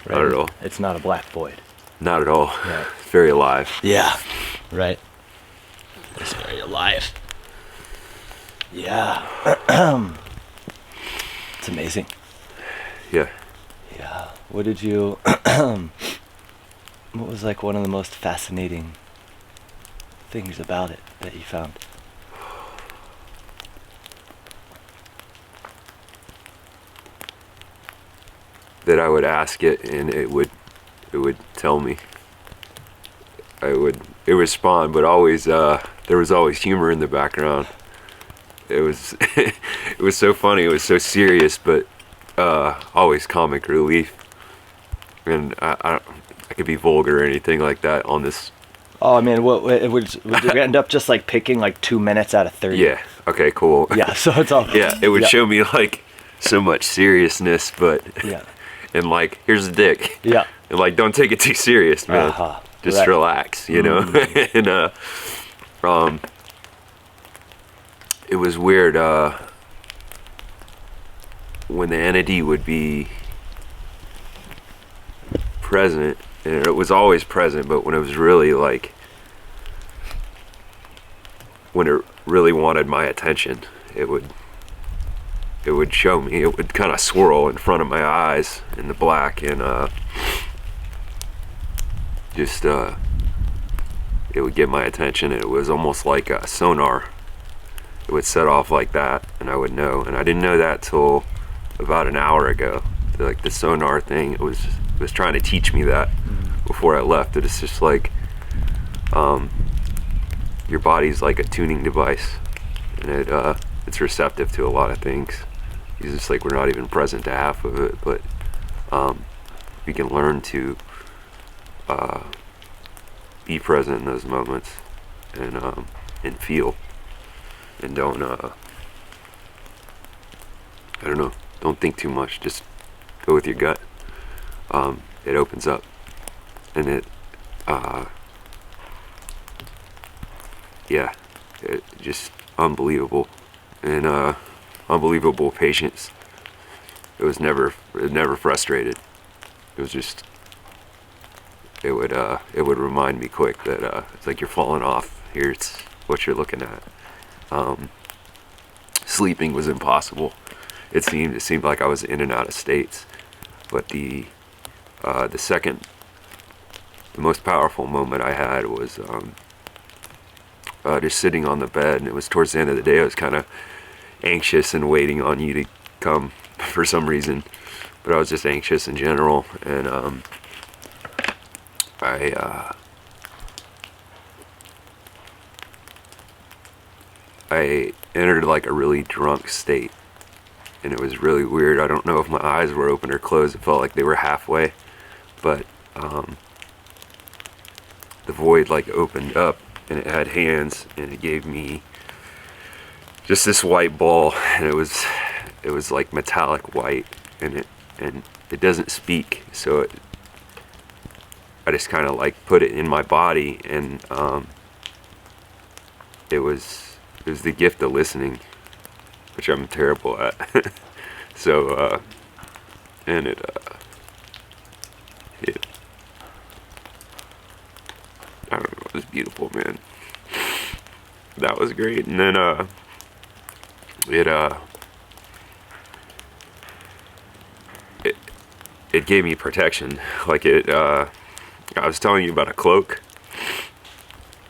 Right? Not at all. It's not a black void. Not at all. Right. It's very alive. Yeah. Right. It's very alive. Yeah. It's amazing. Yeah. Yeah. What did you... what was like one of the most fascinating things about it that you found? That I would ask it and it would tell me. It would respond, but always there was always humor in the background. It was it was so funny, it was so serious, but always comic relief. And I could be vulgar or anything like that on this. Oh, I mean, would it end up just like picking like 2 minutes out of 30? Yeah. Okay. Cool. Yeah. So it's all. Yeah. It would show me like so much seriousness, but Yeah. and like here's the dick. Yeah. And like don't take it too serious, man. Just Right. relax, you know. And it was weird when the entity would be present, and it was always present, but when it was really like when it really wanted my attention, it would show me. It would kind of swirl in front of my eyes in the black, and just it would get my attention. It was almost like a sonar. It would set off like that, and I would know. And I didn't know that till about an hour ago. Like the sonar thing, it was trying to teach me that before I left. That it's just like your body's like a tuning device, and it's receptive to a lot of things. It's just like we're not even present to half of it, but we can learn to be present in those moments and feel, and don't I don't know, don't think too much, just go with your gut. It opens up, and it just unbelievable, and unbelievable patience. It never frustrated. It was just it would remind me quick that it's like you're falling off. Here's what you're looking at. Sleeping was impossible. It seemed like I was in and out of states. But the most powerful moment I had was just sitting on the bed, and it was towards the end of the day. I was kind of anxious and waiting on you to come for some reason, but I was just anxious in general, and I entered like a really drunk state, and it was really weird. I don't know if my eyes were open or closed. It felt like they were halfway, but the void like opened up, and it had hands, and it gave me just this white ball, and it was like metallic white, and it doesn't speak, so I just kind of like put it in my body, and it was the gift of listening, which I'm terrible at. So and it I don't know, it was beautiful, man. That was great. And then it gave me protection. Like I was telling you about a cloak.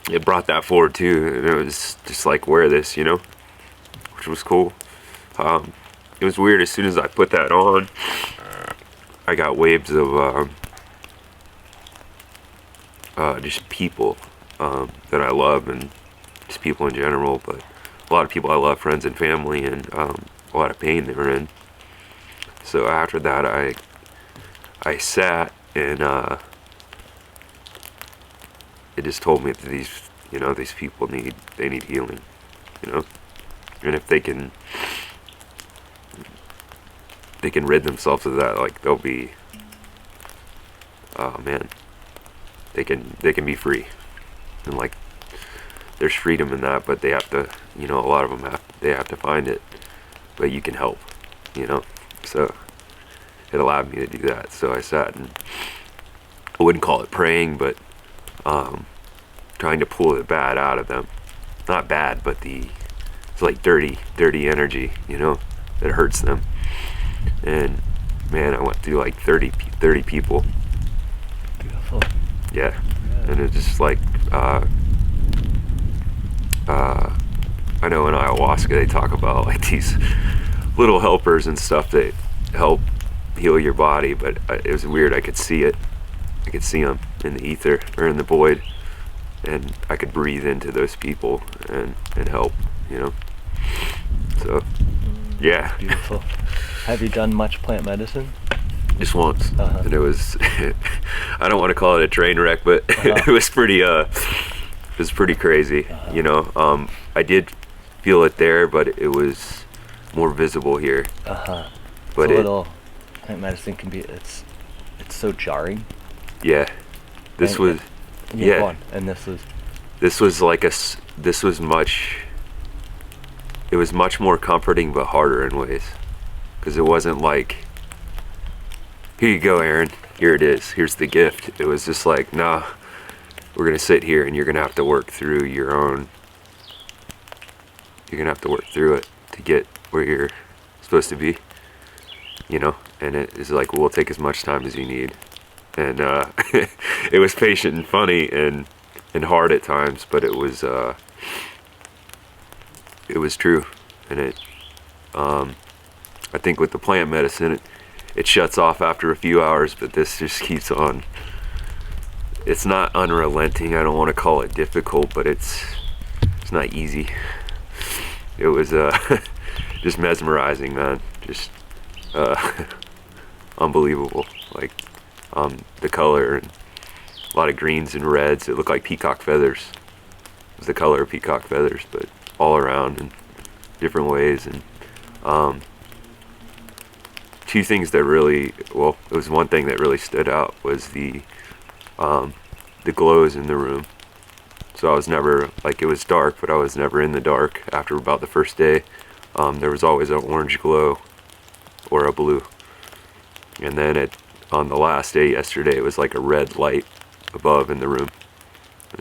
It brought that forward too, and it was just like, wear this, you know, which was cool. It was weird. As soon as I put that on, I got waves of just people that I love, and just people in general, but a lot of people I love, friends and family, and a lot of pain they were in. So after that, I sat, and it just told me that these people need healing, you know, and if they can rid themselves of that, like they'll be, oh man, they can be free, and like there's freedom in that, but they have to, a lot of them have to find it, but you can help, so it allowed me to do that. So I sat and, I wouldn't call it praying, but trying to pull the bad out of them. Not bad, but it's like dirty energy, you know, that hurts them. And man, I went through like 30 people. Beautiful. Yeah. And it's just like, I know in ayahuasca they talk about like these little helpers and stuff that help heal your body, but it was weird. I could see it. I could see them in the ether or in the void, and I could breathe into those people and help, you know. So yeah. Beautiful. Have you done much plant medicine? Just once. Uh-huh. And it was I don't want to call it a train wreck, but it was pretty crazy. You know, I did feel it there, but it was more visible here. But plant medicine can be, it's so jarring. Yeah. This was go on. And this was much more comforting but harder in ways, because it wasn't like, here you go, Aaron, here it is, here's the gift. It was just like, nah, we're gonna sit here and you're gonna have to work through it to get where you're supposed to be, you know. And it is like, we'll take as much time as you need. And it was patient and funny and hard at times, but it was true. And I think with the plant medicine, it shuts off after a few hours, but this just keeps on. It's not unrelenting. I don't want to call it difficult, but it's not easy. It was just mesmerizing, man. Just unbelievable. Like the color, and a lot of greens and reds. It looked like peacock feathers. It was the color of peacock feathers, but all around in different ways. And two things that really, well, it was one thing that really stood out was the glows in the room. So I was never, like, it was dark, but I was never in the dark after about the first day. There was always an orange glow or a blue. And then on the last day yesterday, it was like a red light above in the room.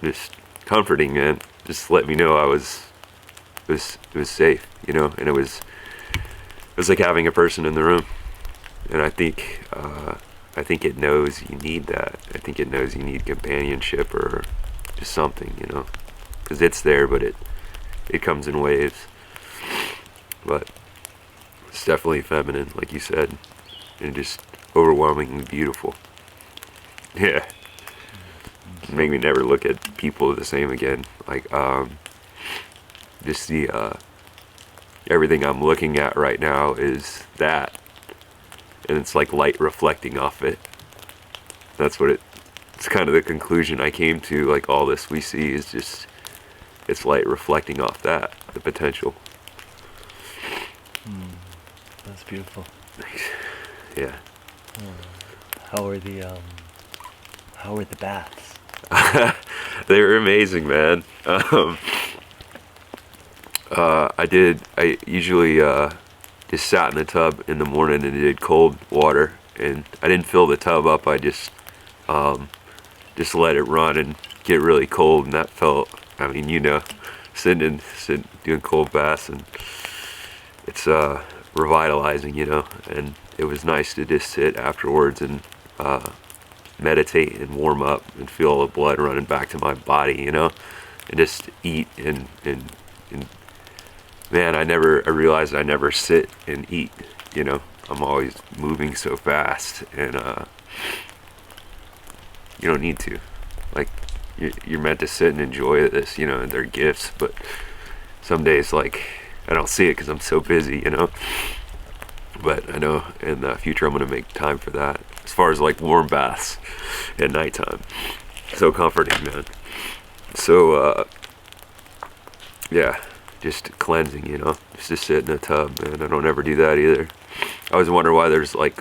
Just comforting, man. Just let me know it was safe, you know. And it was like having a person in the room. And I think it knows you need that. I think it knows you need companionship or just something, you know, because it's there, but it comes in waves. But it's definitely feminine, like you said, and just overwhelmingly beautiful. Yeah. Make me never look at people the same again. Like just the everything I'm looking at right now is that, and it's like light reflecting off it. That's what it's kind of the conclusion I came to. Like, all this we see is just, it's light reflecting off that, the potential. That's beautiful. Yeah. How were the baths? They were amazing, man. I usually just sat in the tub in the morning and did cold water, and I didn't fill the tub up. I just let it run and get really cold, and that felt, I mean, you know, sitting doing cold baths, and it's revitalizing, you know. And it was nice to just sit afterwards and meditate and warm up and feel all the blood running back to my body, you know, and just eat and man, I realized I never sit and eat, you know. I'm always moving so fast, and you don't need to. Like, you're meant to sit and enjoy this, you know, and they're gifts, but some days, like, I don't see it because I'm so busy, you know. But I know in the future I'm going to make time for that. As far as like warm baths at nighttime. So comforting, man. So, yeah, just cleansing, you know. Just to sit in a tub, man. I don't ever do that either. I always wonder why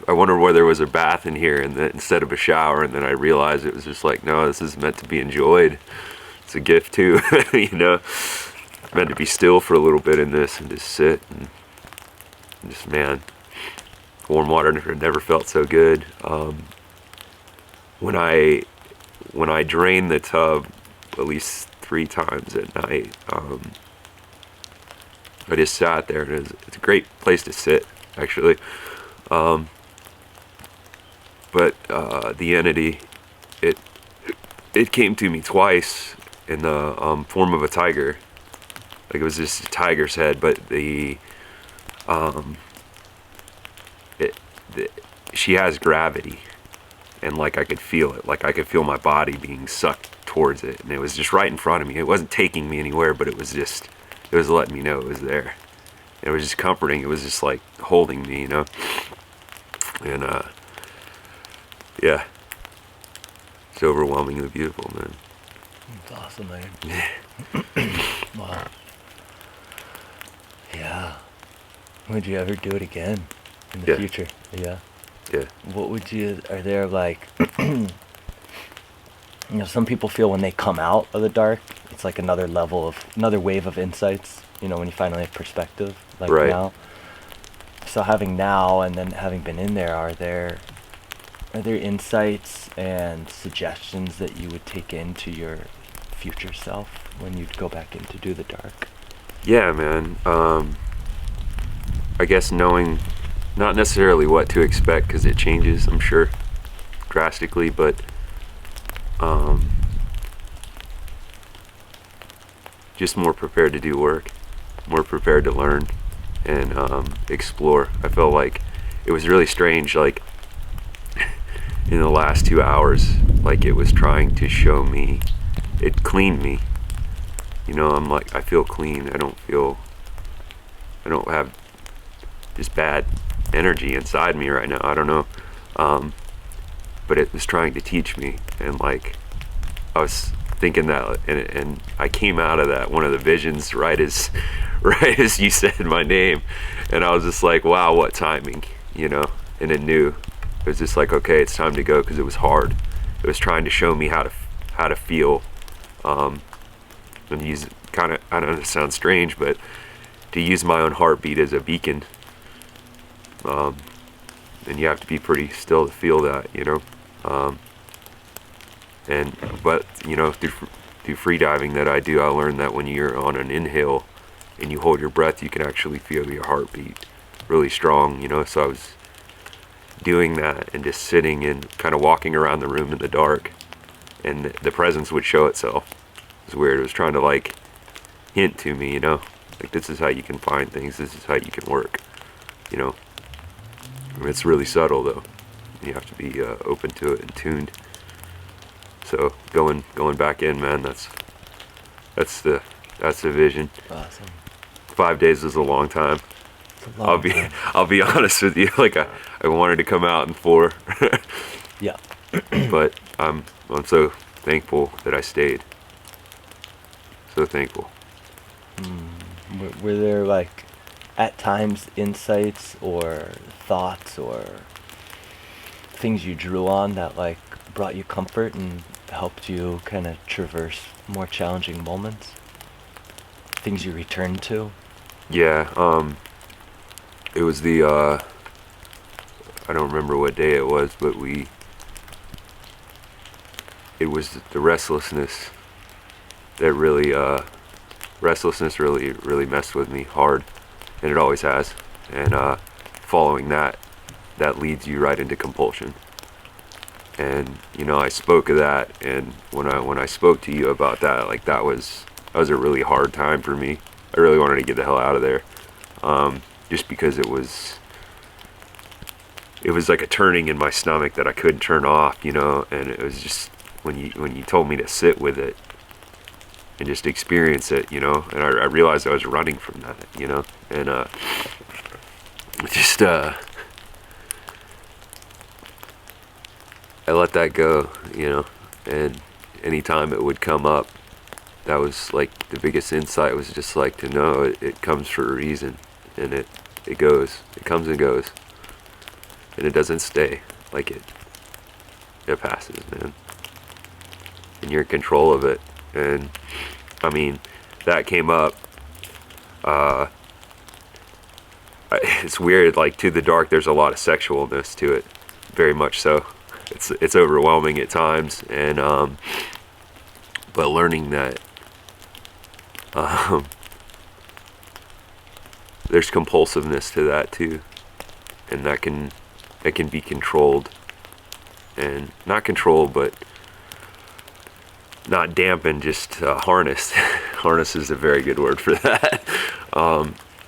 I wonder why there was a bath in here and then instead of a shower, and then I realized it was just like, no, this is meant to be enjoyed. It's a gift too, you know. Meant to be still for a little bit in this and just sit and just, man, Warm water never felt so good. When I drain the tub at least 3 times at night, I just sat there, and it's a great place to sit, actually. But the entity, it came to me twice in the form of a tiger. Like, it was just a tiger's head, but she has gravity, and like I could feel it, like I could feel my body being sucked towards it, and it was just right in front of me. It wasn't taking me anywhere, but it was letting me know it was there. And it was just comforting. It was just like holding me, you know. And yeah, it's overwhelmingly beautiful, man. It's awesome, man. Wow. Yeah. Would you ever do it again in the future? Yeah. Yeah. What would you, are there like, some people feel when they come out of the dark, it's like another wave of insights, when you finally have perspective, like right. now. So having now and then having been in there, are there insights and suggestions that you would take into your future self when you'd go back in to do the dark? Yeah, man. I guess knowing not necessarily what to expect, because it changes, I'm sure, drastically, but just more prepared to do work, more prepared to learn and explore. I felt like it was really strange, like in the last 2 hours, like it was trying to show me, it cleaned me. I'm like, I feel clean. I don't have just bad energy inside me right now. I don't know. But it was trying to teach me, and like I was thinking that, and I came out of that, one of the visions, right as you said my name, and I was just like, wow, what timing, and it knew. It was just like, okay, it's time to go, because it was hard. It was trying to show me how to feel, and use kind of, I don't know, it sounds strange, but to use my own heartbeat as a beacon. And you have to be pretty still to feel that, but through free diving that I do, I learned that when you're on an inhale and you hold your breath, you can actually feel your heartbeat really strong, so I was doing that and just sitting and kind of walking around the room in the dark, and the presence would show itself. It was weird. It was trying to like hint to me, like, this is how you can find things, this is how you can work, It's really subtle, though. You have to be open to it and tuned. So going back in, man, that's the vision. Awesome. 5 days is a long time. It's a long time. I'll be honest with you. Like I wanted to come out in 4. Yeah. But I'm so thankful that I stayed. So thankful. Were there like at times insights or thoughts or things you drew on that like brought you comfort and helped you kind of traverse more challenging moments? Things you returned to? Yeah, it was the I don't remember what day it was, but it was the restlessness that really messed with me hard, and it always has. And following that leads you right into compulsion. And I spoke of that, and when I spoke to you about that, like that was a really hard time for me. I really wanted to get the hell out of there, just because it was like a turning in my stomach that I couldn't turn off, and it was just when you told me to sit with it and just experience it, and I realized I was running from that, and just I let that go, and anytime it would come up, that was like the biggest insight, was just like to know it comes for a reason, and it comes and goes, and it doesn't stay. Like it passes, man, and you're in control of it. And I mean, that came up, it's weird. Like to the dark, there's a lot of sexualness to it, very much so. It's overwhelming at times, and but learning that there's compulsiveness to that too, and that can be controlled, and not controlled, but not dampened, just harnessed. Harness is a very good word for that.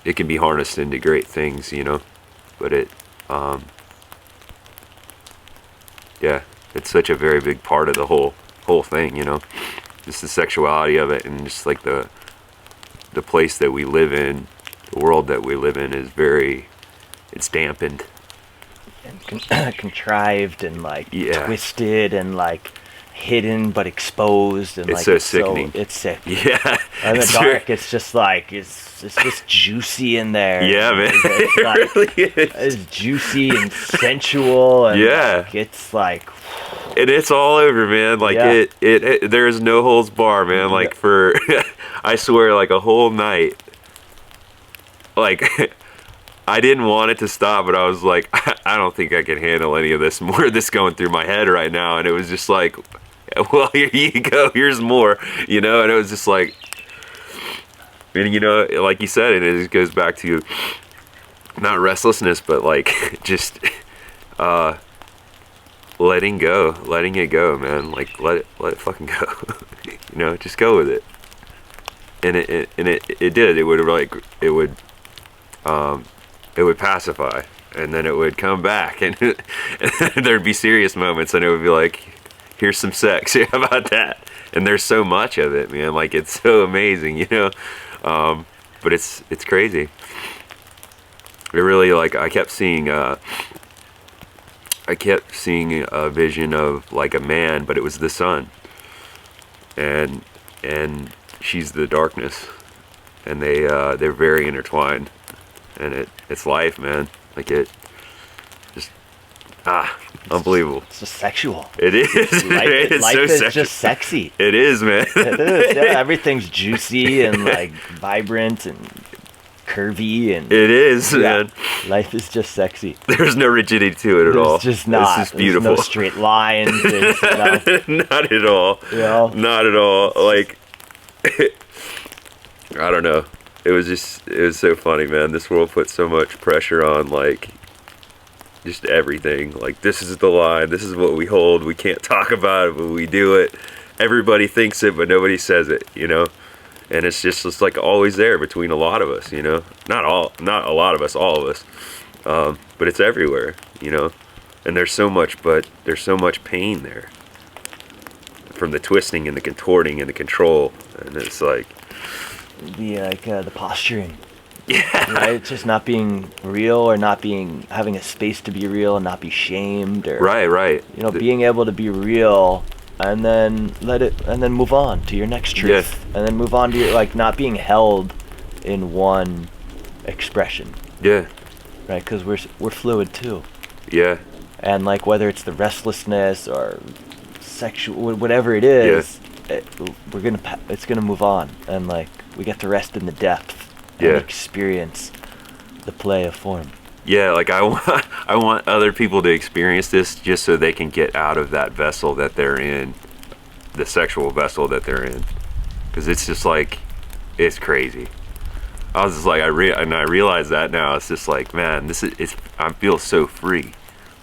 It can be harnessed into great things, you know, but yeah, it's such a very big part of the whole thing, you know, just the sexuality of it, and just like the place that we live in, the world that we live in is it's dampened and contrived and like Yeah. twisted and like hidden but exposed, and It's like so sickening. it's sick. Yeah. And the It's dark, it's just like it's just juicy in there. Yeah, man. It's like, It really is. it's juicy and sensual, and Yeah. like, it's like And it's all over, man. Like Yeah. it there's no holds bar, man. Like for I swear, like a whole night, like I didn't want it to stop, but I was like, I don't think I can handle any of this more. This going through my head right now, and it was just like, well, here you go. Here's more, you know. And it was just like, and you know, like you said, it just goes back to not restlessness, but like just letting it go, man. Like let it fucking go. You know, just go with it. And it did. It would pacify, and then it would come back, and there'd be serious moments, and it would be like, here's some sex. How about that? And there's so much of it, man. Like it's so amazing, you know. But it's crazy. It really, like, I kept seeing a vision of like a man, but it was the sun, and she's the darkness, and they're very intertwined, and it's life, man. Like it just unbelievable. it's just sexual. It is. It's Life so is sexual. just sexy. It is, man. It is, yeah, everything's juicy and like vibrant and curvy, and It is, yeah, man. life is just sexy. There's no rigidity to it at all. There's just not. It's just beautiful. There's no straight lines. There's, Not at all. you know, Not at all. Like, I don't know. It was so funny, man. This world put so much pressure on, like, just everything. Like, this is the line. This is what we hold. We can't talk about it, but we do it. Everybody thinks it, but nobody says it, you know? And it's just like always there between a lot of us, you know? Not a lot of us, all of us. But it's everywhere, you know? And there's so much pain there. From the twisting and the contorting and the control. And it's like, the posturing. yeah. Right? It's just not being real, or having a space to be real and not be shamed, or Right. you know, being able to be real and then move on to your next truth, and then move on to your, like, not being held in one expression, Yeah. right? Because we're fluid too, Yeah. and like whether it's the restlessness or sexual, whatever it is, it's gonna move on, and like we get to rest in the depth and Yeah. experience the play of form. Yeah, like I want other people to experience this just so they can get out of that vessel that they're in, the sexual vessel that they're in, because it's just like, it's crazy. I was just like, I realize that now. It's just like, man, I feel so free,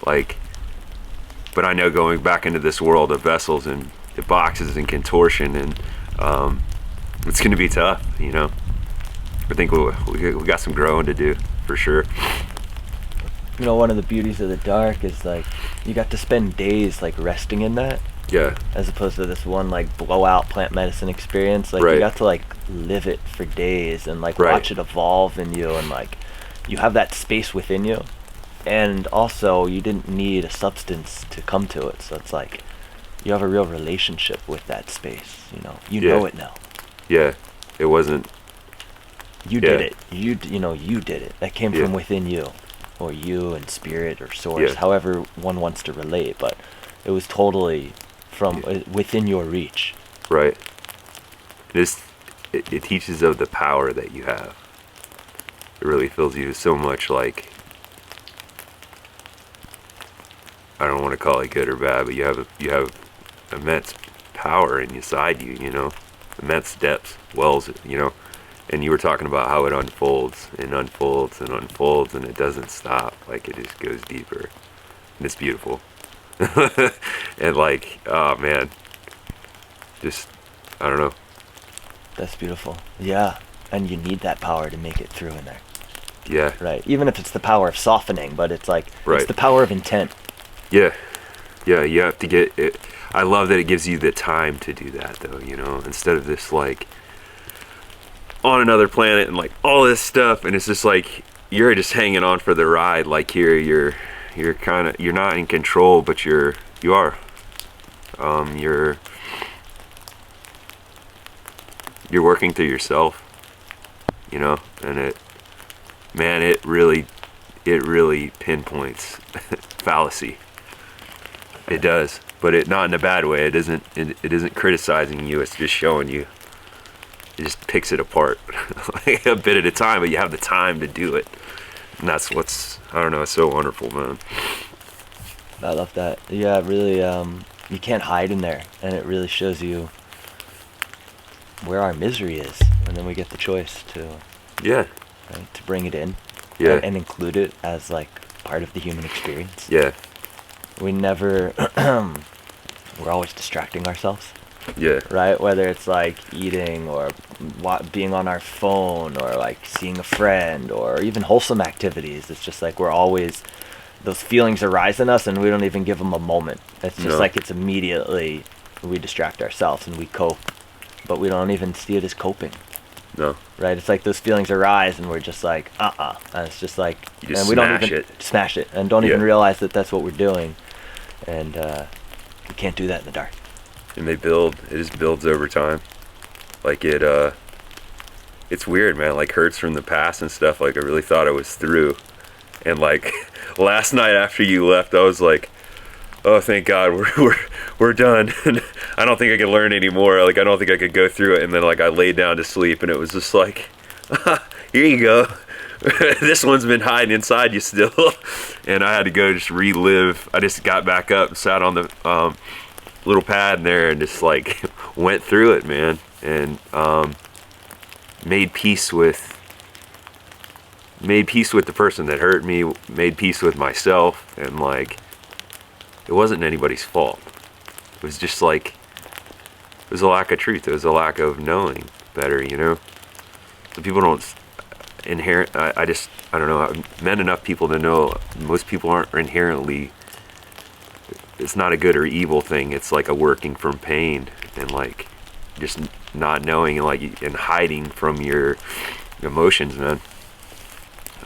like, but I know going back into this world of vessels and the boxes and contortion, and it's gonna be tough, you know. I think we got some growing to do for sure. You know, one of the beauties of the dark is like you got to spend days like resting in that, Yeah. as opposed to this one like blowout plant medicine experience. Like Right. you got to like live it for days and like Right. watch it evolve in you, and like you have that space within you, and also you didn't need a substance to come to it. So it's like you have a real relationship with that space. You know, you Yeah. know it now. Yeah. It wasn't. You Yeah. did it. You did it. That came Yeah. from within you, or you and spirit or source, Yeah. however one wants to relate. But it was totally from within your reach. Right. It teaches of the power that you have. It really fills you with so much, like, I don't want to call it good or bad, but you have immense power inside you, you know, immense depths, wells, you know. And you were talking about how it unfolds and unfolds and unfolds, and it doesn't stop. Like, it just goes deeper, and it's beautiful. And like, oh man, just, I don't know. That's beautiful. Yeah, and you need that power to make it through in there. Yeah. Right. Even if it's the power of softening, but it's like, Right. It's the power of intent. Yeah. Yeah, you have to get it. I love that it gives you the time to do that, though, you know, instead of this, like, on another planet and, like, all this stuff, and it's just, like, you're just hanging on for the ride, like, here, you're kind of, you're not in control, but you are. You're working through yourself, you know, and it really pinpoints fallacy. It does, but not in a bad way. It isn't criticizing you. It's just showing you. It just picks it apart, like a bit at a time. But you have the time to do it, and that's what's, I don't know. It's so wonderful, man. I love that. Yeah, really. You can't hide in there, and it really shows you where our misery is, and then we get the choice to, Yeah. right, to bring it in, Yeah. and include it as like part of the human experience. Yeah. We never, we're always distracting ourselves, Yeah. right? Whether it's like eating or being on our phone or like seeing a friend or even wholesome activities. It's just like we're always, those feelings arise in us and we don't even give them a moment. It's just No. like it's immediately, we distract ourselves and we cope, but we don't even see it as coping. No. Right, it's like those feelings arise, and we're just like, and it's just like, You just and we don't smash even it. smash it, and don't even Yeah. realize that that's what we're doing, and we can't do that in the dark. And it just builds over time. Like it's weird, man. Like hurts from the past and stuff. Like I really thought I was through, and like last night after you left, I was like, oh, thank God, we're done. And I don't think I could learn anymore. Like I don't think I could go through it. And then like I laid down to sleep, and it was just like, here you go. This one's been hiding inside you still. And I had to go just relive. I just got back up and sat on the little pad in there and just like went through it, man. And made peace with the person that hurt me, made peace with myself, and like it wasn't anybody's fault. It was just like, it was a lack of truth. It was a lack of knowing better, you know? So people don't I don't know, I've met enough people to know most people aren't inherently, it's not a good or evil thing. It's like a working from pain and like just not knowing and like and hiding from your emotions, man.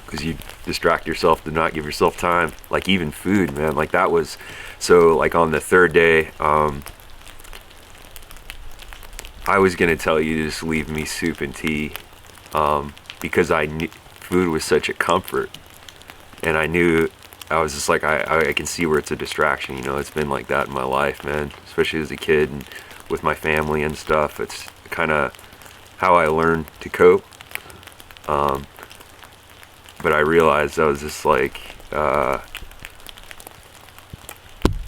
Because you distract yourself to not give yourself time. Like even food, man. Like that was, so like on the third day, I was gonna tell you to just leave me soup and tea, because I knew food was such a comfort, and I knew I was just like I can see where it's a distraction. You know, it's been like that in my life, man. Especially as a kid and with my family and stuff. It's kind of how I learned to cope. But I realized I was just like,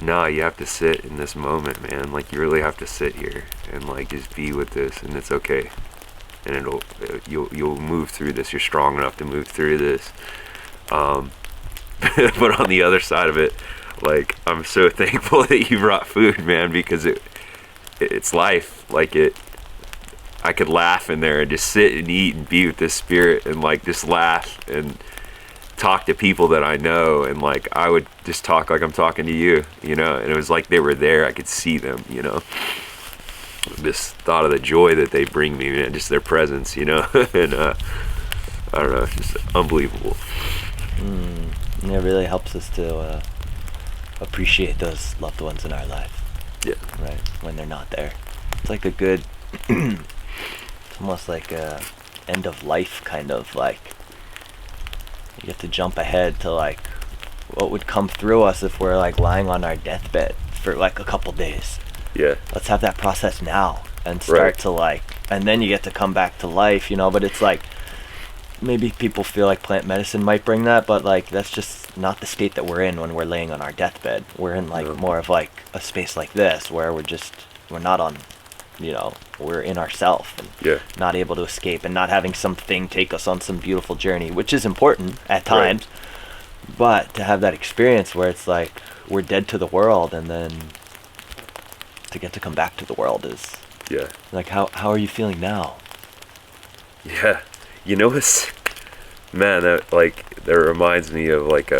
no, you have to sit in this moment, man. Like you really have to sit here and like just be with this, and it's okay. And you'll move through this. You're strong enough to move through this. But on the other side of it, like I'm so thankful that you brought food, man, because it's life. Like I could laugh in there and just sit and eat and be with this spirit and like just laugh and talk to people that I know, and like I would just talk like I'm talking to you, you know, and it was like they were there. I could see them, you know. Just thought of the joy that they bring me, man, just their presence, you know. And I don't know, it's just unbelievable. And it really helps us to appreciate those loved ones in our life. Yeah. Right, when they're not there. It's like a good, it's almost like a end of life kind of like, you have to jump ahead to like what would come through us if we're like lying on our deathbed for like a couple days. Yeah. Let's have that process now and start Right. to like, and then you get to come back to life, you know. But it's like maybe people feel like plant medicine might bring that, but like that's just not the state that we're in when we're laying on our deathbed. We're in like more of like a space like this where we're not on, we're in ourself and not able to escape and not having something take us on some beautiful journey, which is important at times. Right. But to have that experience where it's like we're dead to the world, and then to get to come back to the world is like how are you feeling now? Yeah, it's, man, that reminds me of like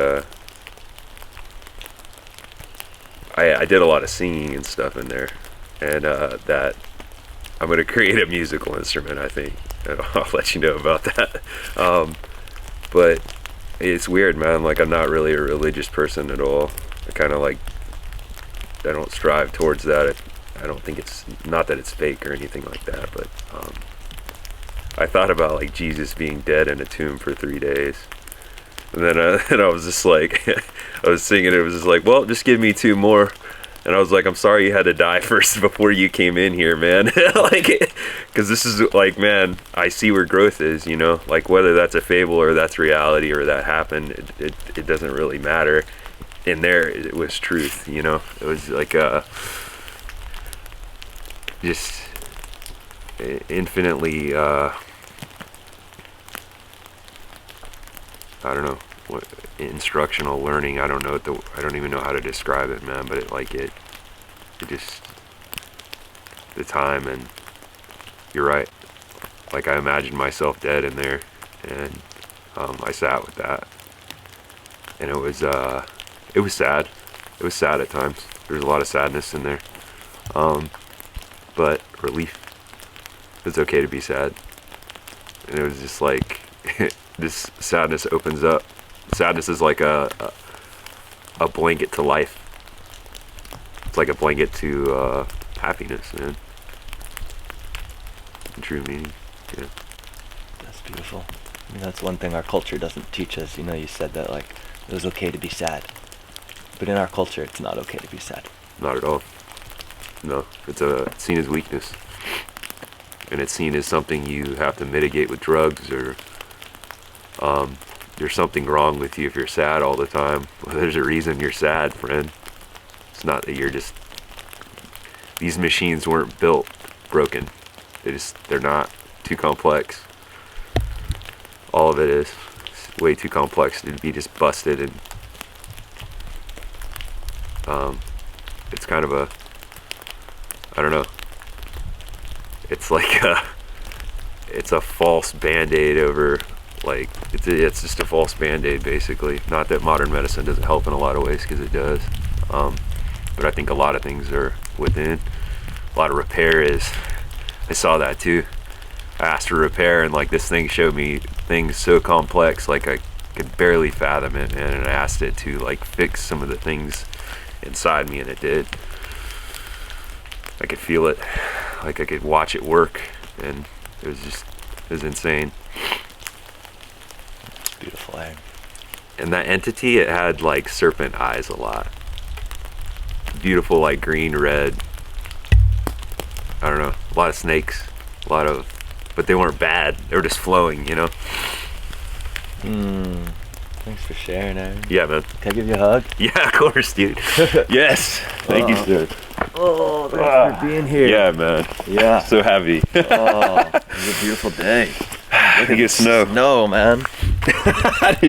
I did a lot of singing and stuff in there, and that I'm gonna create a musical instrument, I think. I'll let you know about that. But it's weird, man. Like, I'm not really a religious person at all. I kind of like, I don't strive towards that. I don't think it's, not that it's fake or anything like that, but I thought about like Jesus being dead in a tomb for 3 days. And then and I was just like, I was singing, it was just like, well, just give me 2 more. And I was like, I'm sorry you had to die first before you came in here, man. Like, because this is like, man, I see where growth is, like whether that's a fable or that's reality or that happened, it doesn't really matter. In there, it was truth, it was like just infinitely, I don't know, what instructional learning. I don't know I don't even know how to describe it, man, but it just, the time, and you're right, like I imagined myself dead in there, and I sat with that, and it was sad. It was sad at times. There was a lot of sadness in there, but relief. It's okay to be sad. And it was just like this sadness opens up. Sadness is like a blanket to life. It's like a blanket to happiness, man. In true meaning. Yeah. That's beautiful. I mean, that's one thing our culture doesn't teach us. You said that like it was okay to be sad, but in our culture, it's not okay to be sad. Not at all. No, it's seen as weakness, and it's seen as something you have to mitigate with drugs, or there's something wrong with you if you're sad all the time. Well, there's a reason you're sad, friend. It's not that you're just, these machines weren't built broken. They're not too complex. All of it is way too complex to be just busted, and it's kind of I don't know, it's like it's a false band-aid over, like, it's just a false band-aid, basically. Not that modern medicine doesn't help in a lot of ways, because it does, but I think a lot of things are within. A lot of repair is, I saw that too. I asked for repair, and like this thing showed me things so complex, like I could barely fathom it, man, and I asked it to like fix some of the things inside me, and it did. I could feel it, like I could watch it work, and it was insane. It's beautiful, eh? And that entity, it had like serpent eyes a lot. Beautiful, like green, red, I don't know, a lot of snakes, but they weren't bad, they were just flowing, Thanks for sharing, Aaron. Yeah, man. Can I give you a hug? Yeah, of course, dude. Yes. Thank you, sir. Oh, thanks for being here. Yeah, man. Yeah. So happy. Oh, it was a beautiful day. Look at the snow. Snow, man.